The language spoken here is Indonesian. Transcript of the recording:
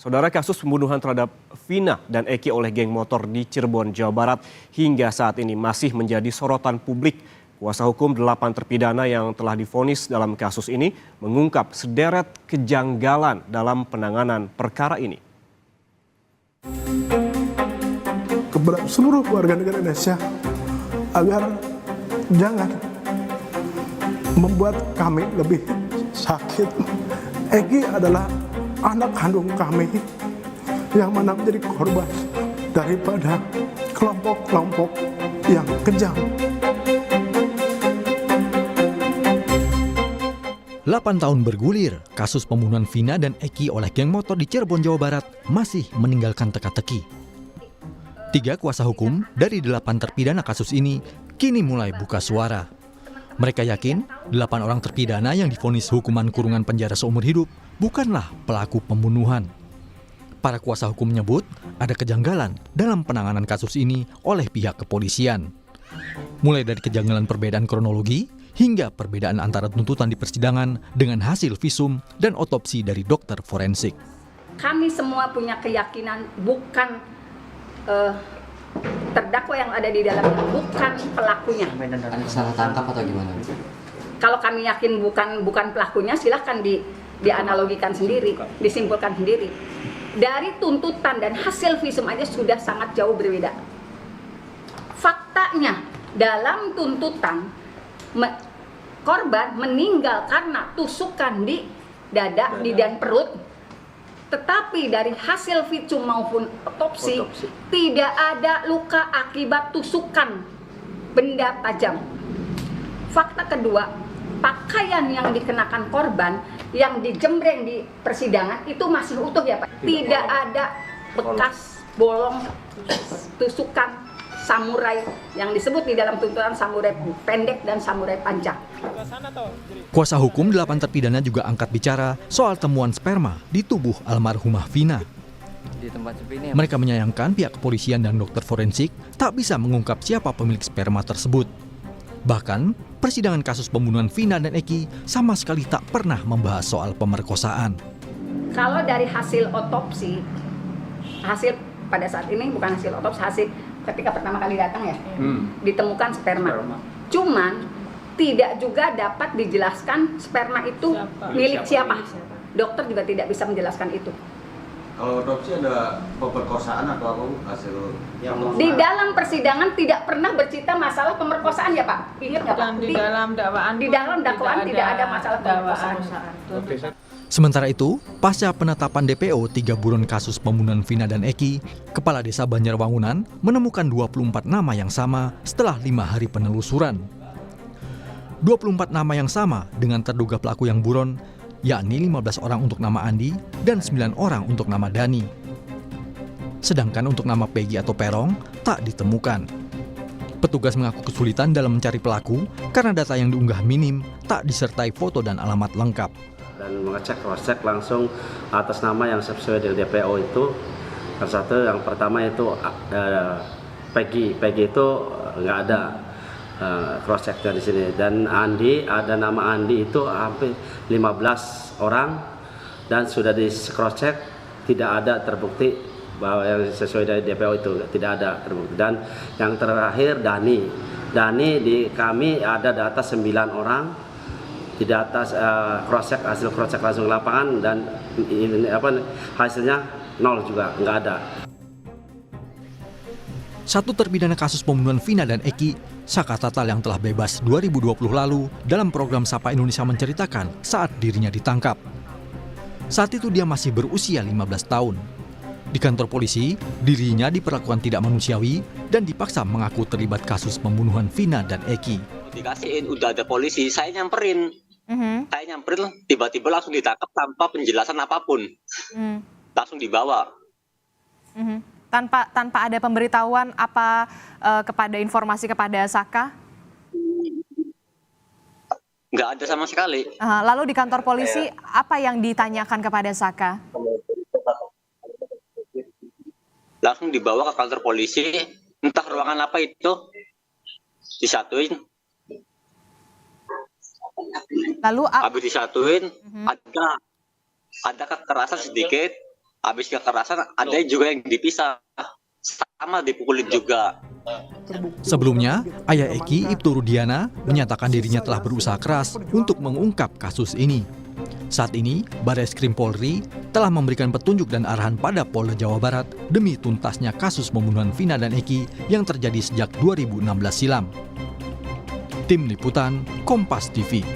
Saudara, kasus pembunuhan terhadap Vina dan Eki oleh geng motor di Cirebon, Jawa Barat hingga saat ini masih menjadi sorotan publik. Kuasa hukum 8 terpidana yang telah divonis dalam kasus ini mengungkap sederet kejanggalan dalam penanganan perkara ini. Kepada seluruh warga negara Indonesia agar jangan membuat kami lebih sakit. Eki adalah anak kandung kami yang mana menjadi korban daripada kelompok-kelompok yang kejam. 8 tahun bergulir, kasus pembunuhan Vina dan Eki oleh geng motor di Cirebon, Jawa Barat masih meninggalkan teka-teki. 3 kuasa hukum dari 8 terpidana kasus ini kini mulai buka suara. Mereka yakin 8 orang terpidana yang divonis hukuman kurungan penjara seumur hidup bukanlah pelaku pembunuhan. Para kuasa hukum menyebut ada kejanggalan dalam penanganan kasus ini oleh pihak kepolisian. Mulai dari kejanggalan perbedaan kronologi hingga perbedaan antara tuntutan di persidangan dengan hasil visum dan otopsi dari dokter forensik. Kami semua punya keyakinan bukan terdakwa yang ada di dalamnya, bukan pelakunya. Ada salah tangkap atau gimana? Kalau kami yakin bukan pelakunya, silahkan dianalogikan sendiri, disimpulkan sendiri. Dari tuntutan dan hasil visum aja sudah sangat jauh berbeda. Faktanya dalam tuntutan korban meninggal karena tusukan di dada, di dan perut. Tetapi dari hasil visum maupun otopsi tidak ada luka akibat tusukan benda tajam. Fakta kedua, pakaian yang dikenakan korban yang dijembreng di persidangan itu masih utuh ya Pak. Tidak ada bekas bolong tusukan samurai yang disebut di dalam tuntutan samurai pendek dan samurai panjang. Kuasa hukum 8 terpidana juga angkat bicara soal temuan sperma di tubuh almarhumah Vina. Mereka menyayangkan pihak kepolisian dan dokter forensik tak bisa mengungkap siapa pemilik sperma tersebut. Bahkan, persidangan kasus pembunuhan Vina dan Eki sama sekali tak pernah membahas soal pemerkosaan. Kalau dari hasil otopsi, hasil pada saat ini bukan hasil otopsi, hasil ketika pertama kali datang ya, ditemukan sperma. Cuman tidak juga dapat dijelaskan sperma itu milik siapa. Dokter juga tidak bisa menjelaskan itu. Kalau otopsi ada pemerkosaan atau apa hasil yang di dalam persidangan tidak pernah bercerita masalah pemerkosaan ya Pak. Ingat nggak Pak? Di dalam dakwaan. Di dalam dakwaan tidak ada masalah pemerkosaan. Sementara itu, pasca penetapan DPO 3 buron kasus pembunuhan Vina dan Eki, Kepala Desa Banjarwangunan menemukan 24 nama yang sama setelah 5 hari penelusuran. 24 nama yang sama dengan terduga pelaku yang buron, yakni 15 orang untuk nama Andi dan 9 orang untuk nama Dani. Sedangkan untuk nama Peggy atau Perong tak ditemukan. Petugas mengaku kesulitan dalam mencari pelaku karena data yang diunggah minim, tak disertai foto dan alamat lengkap. Dan mengecek cross-check langsung atas nama yang sesuai dengan DPO itu. Satu yang pertama itu Peggy itu nggak ada cross-checknya di sini. Dan Andi, ada nama Andi itu hampir 15 orang dan sudah di cross-check tidak ada terbukti bahwa yang sesuai dari DPO itu tidak ada terbukti. Dan yang terakhir Dani di kami ada data 9 orang. Di atas cross-check, hasil cross-check langsung ke lapangan dan hasilnya 0 juga, nggak ada. Satu terpidana kasus pembunuhan Vina dan Eki, Saka Tatal yang telah bebas 2020 lalu dalam program Sapa Indonesia menceritakan saat dirinya ditangkap. Saat itu dia masih berusia 15 tahun. Di kantor polisi, dirinya diperlakukan tidak manusiawi dan dipaksa mengaku terlibat kasus pembunuhan Vina dan Eki. Dikasihin, udah ada polisi, saya nyamperin. Saya nyamperin, tiba-tiba langsung ditangkap tanpa penjelasan apapun. Langsung dibawa. Tanpa ada pemberitahuan apa kepada informasi kepada Saka? Nggak ada sama sekali. Lalu di kantor polisi, apa yang ditanyakan kepada Saka? Langsung dibawa ke kantor polisi, entah ruangan apa itu, disatuin. Lalu habis disatuin, ada kekerasan sedikit, habis kekerasan ada juga yang dipisah, sama dipukulin juga. Sebelumnya, ayah Eki, Ibtu Rudiana, menyatakan dirinya telah berusaha keras untuk mengungkap kasus ini. Saat ini, Barreskrim Polri telah memberikan petunjuk dan arahan pada Polda Jawa Barat demi tuntasnya kasus pembunuhan Vina dan Eki yang terjadi sejak 2016 silam. Tim Liputan, Kompas TV.